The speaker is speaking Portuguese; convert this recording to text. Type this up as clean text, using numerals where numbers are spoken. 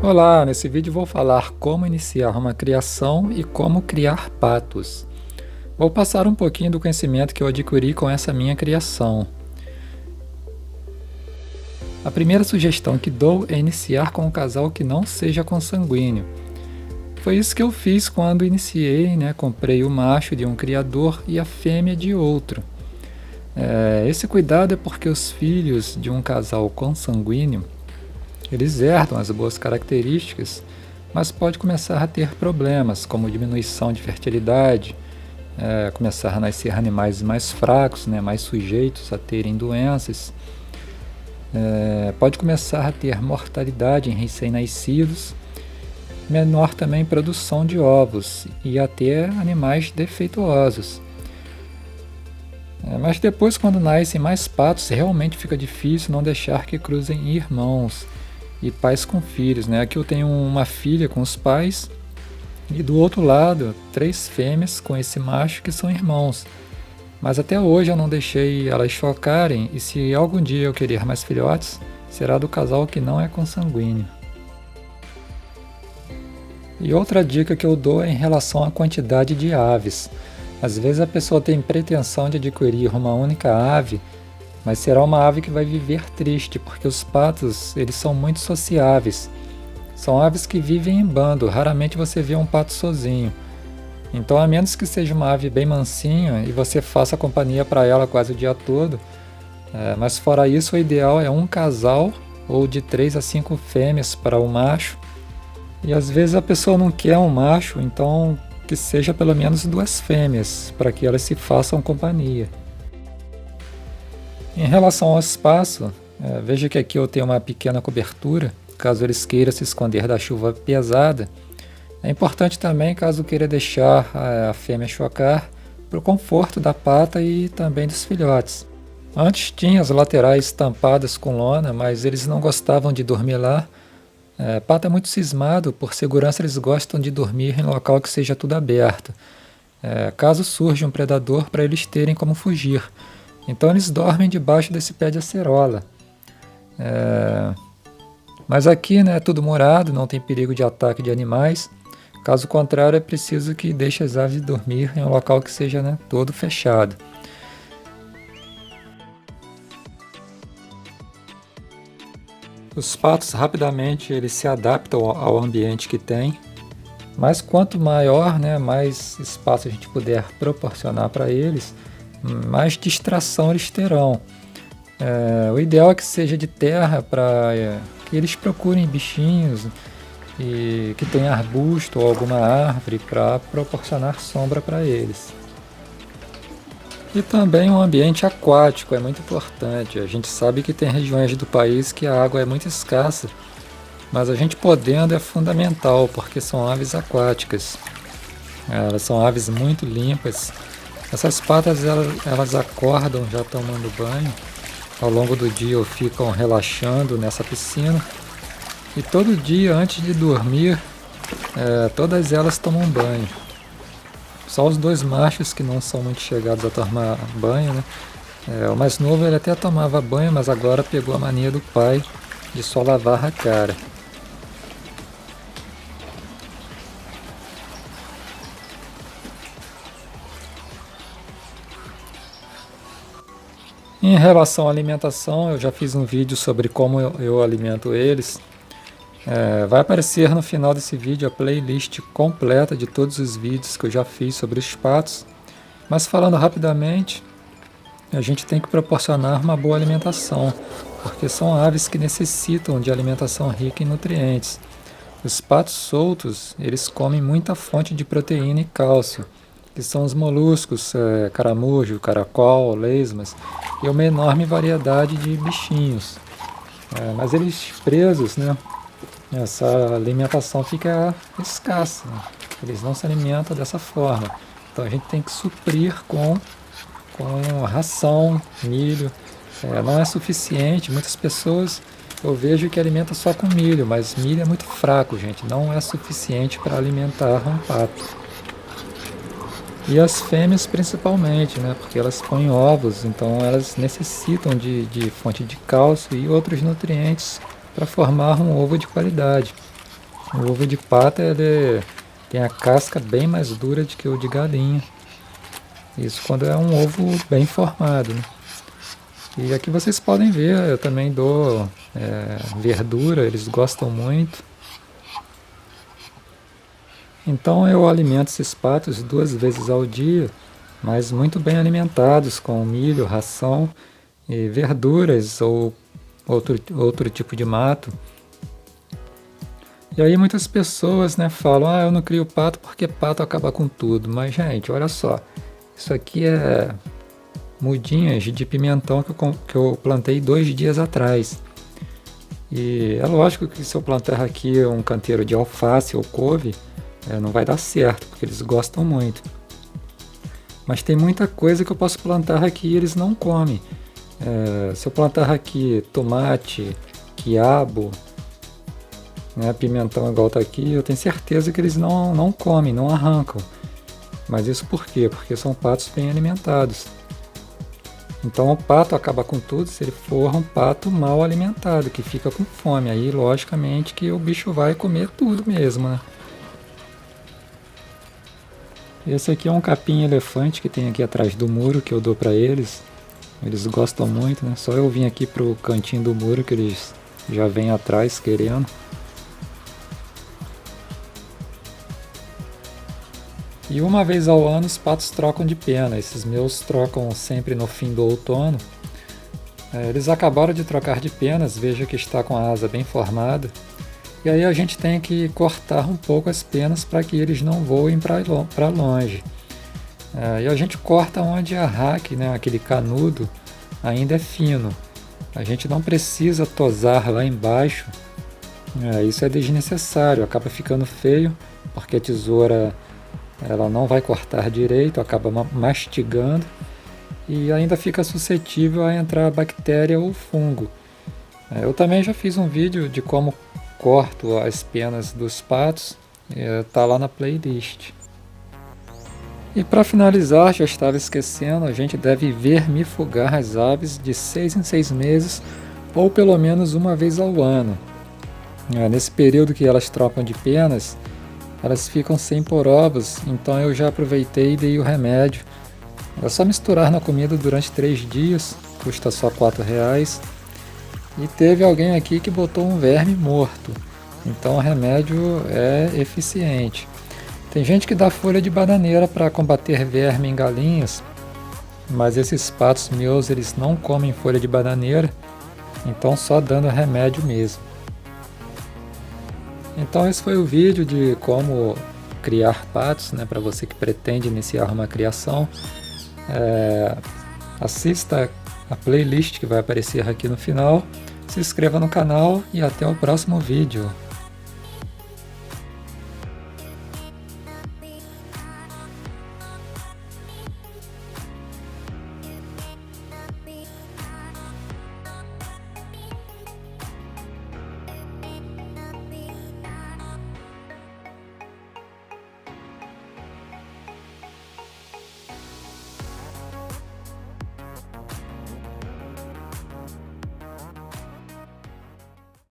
Olá, nesse vídeo vou falar como iniciar uma criação e como criar patos. Vou passar um pouquinho do conhecimento que eu adquiri com essa minha criação. A primeira sugestão que dou é iniciar com um casal que não seja consanguíneo. Foi isso que eu fiz quando iniciei, comprei o macho de um criador e a fêmea de outro. Esse cuidado é porque os filhos de um casal consanguíneo eles herdam as boas características, mas pode começar a ter problemas, como diminuição de fertilidade, começar a nascer animais mais fracos, mais sujeitos a terem doenças. Pode começar a ter mortalidade em recém-nascidos, menor também produção de ovos e até animais defeituosos. Mas depois, quando nascem mais patos, realmente fica difícil não deixar que cruzem irmãos e pais com filhos, Aqui eu tenho uma filha com os pais e do outro lado 3 fêmeas com esse macho que são irmãos. Mas até hoje eu não deixei elas chocarem e se algum dia eu querer mais filhotes, será do casal que não é consanguíneo. E outra dica que eu dou é em relação à quantidade de aves. Às vezes a pessoa tem pretensão de adquirir uma única ave, mas será uma ave que vai viver triste, porque os patos eles são muito sociáveis. São aves que vivem em bando, raramente você vê um pato sozinho. Então, a menos que seja uma ave bem mansinha e você faça companhia para ela quase o dia todo, mas fora isso, o ideal é um casal ou de 3 a 5 fêmeas para o macho. E às vezes a pessoa não quer um macho, então que seja pelo menos 2 fêmeas, para que elas se façam companhia. Em relação ao espaço, veja que aqui eu tenho uma pequena cobertura, caso eles queiram se esconder da chuva pesada. É importante também, caso queira deixar a fêmea chocar, para o conforto da pata e também dos filhotes. Antes tinha as laterais tampadas com lona, mas eles não gostavam de dormir lá. Pata é muito cismado, por segurança eles gostam de dormir em local que seja tudo aberto. Caso surja um predador, para eles terem como fugir. Então eles dormem debaixo desse pé de acerola. Mas aqui é tudo morado, não tem perigo de ataque de animais. Caso contrário, é preciso que deixe as aves dormir em um local que seja todo fechado. Os patos rapidamente eles se adaptam ao ambiente que tem. Mas quanto maior, mais espaço a gente puder proporcionar para eles, mais distração eles terão. O ideal é que seja de terra para que eles procurem bichinhos e que tenha arbusto ou alguma árvore para proporcionar sombra para eles. E também um ambiente aquático é muito importante. A gente sabe que tem regiões do país que a água é muito escassa, mas a gente podendo é fundamental porque são aves aquáticas. Elas são aves muito limpas. Essas patas elas acordam já tomando banho, ao longo do dia ficam relaxando nessa piscina e todo dia antes de dormir todas elas tomam banho. Só os 2 machos que não são muito chegados a tomar banho. O mais novo ele até tomava banho, mas agora pegou a mania do pai de só lavar a cara. Em relação à alimentação, eu já fiz um vídeo sobre como eu alimento eles. Vai aparecer no final desse vídeo a playlist completa de todos os vídeos que eu já fiz sobre os patos. Mas falando rapidamente, a gente tem que proporcionar uma boa alimentação, porque são aves que necessitam de alimentação rica em nutrientes. Os patos soltos, eles comem muita fonte de proteína e cálcio, que são os moluscos, caramujo, caracol, lesmas e uma enorme variedade de bichinhos. Mas eles presos, essa alimentação fica escassa, eles não se alimentam dessa forma. Então a gente tem que suprir com ração, milho. Não é suficiente, muitas pessoas eu vejo que alimentam só com milho, mas milho é muito fraco, gente, não é suficiente para alimentar um pato. E as fêmeas principalmente, porque elas põem ovos, então elas necessitam de fonte de cálcio e outros nutrientes para formar um ovo de qualidade. O ovo de pato ele tem a casca bem mais dura do que o de galinha. Isso quando é um ovo bem formado, né? E aqui vocês podem ver, eu também dou verdura, eles gostam muito. Então eu alimento esses patos 2 vezes ao dia, mas muito bem alimentados com milho, ração e verduras ou outro tipo de mato. E aí muitas pessoas, né, falam, eu não crio pato porque pato acaba com tudo. Mas gente, olha só, isso aqui é mudinhas de pimentão que eu plantei 2 dias atrás. E é lógico que se eu plantar aqui um canteiro de alface ou couve, não vai dar certo, porque eles gostam muito. Mas tem muita coisa que eu posso plantar aqui e eles não comem. Se eu plantar aqui tomate, quiabo, né, pimentão igual tá aqui, eu tenho certeza que eles não comem, não arrancam. Mas isso por quê? Porque são patos bem alimentados. Então o pato acaba com tudo se ele for um pato mal alimentado, que fica com fome. Aí logicamente que o bicho vai comer tudo mesmo, né? Esse aqui é um capim-elefante que tem aqui atrás do muro que eu dou para eles. Eles gostam muito, né? Só eu vim aqui pro cantinho do muro que eles já vêm atrás querendo. E uma vez ao ano os patos trocam de pena. Esses meus trocam sempre no fim do outono. Eles acabaram de trocar de penas, veja que está com a asa bem formada. E aí a gente tem que cortar um pouco as penas para que eles não voem para longe. E a gente corta onde a raque, né, aquele canudo, ainda é fino. A gente não precisa tosar lá embaixo. Isso é desnecessário, acaba ficando feio, porque a tesoura ela não vai cortar direito, acaba mastigando e ainda fica suscetível a entrar bactéria ou fungo. Eu também já fiz um vídeo de como corto as penas dos patos, tá lá na playlist. E para finalizar, já estava esquecendo, a gente deve vermifugar as aves de 6 em 6 meses ou pelo menos uma vez ao ano. Nesse período que elas trocam de penas, elas ficam sem pôr ovos, então eu já aproveitei e dei o remédio. É só misturar na comida durante 3 dias, custa só R$4. E teve alguém aqui que botou um verme morto, então o remédio é eficiente. Tem gente que dá folha de bananeira para combater verme em galinhas, mas esses patos meus eles não comem folha de bananeira, então só dando remédio mesmo. Então esse foi o vídeo de como criar patos, né, para você que pretende iniciar uma criação. Assista a playlist que vai aparecer aqui no final, se inscreva no canal e até o próximo vídeo.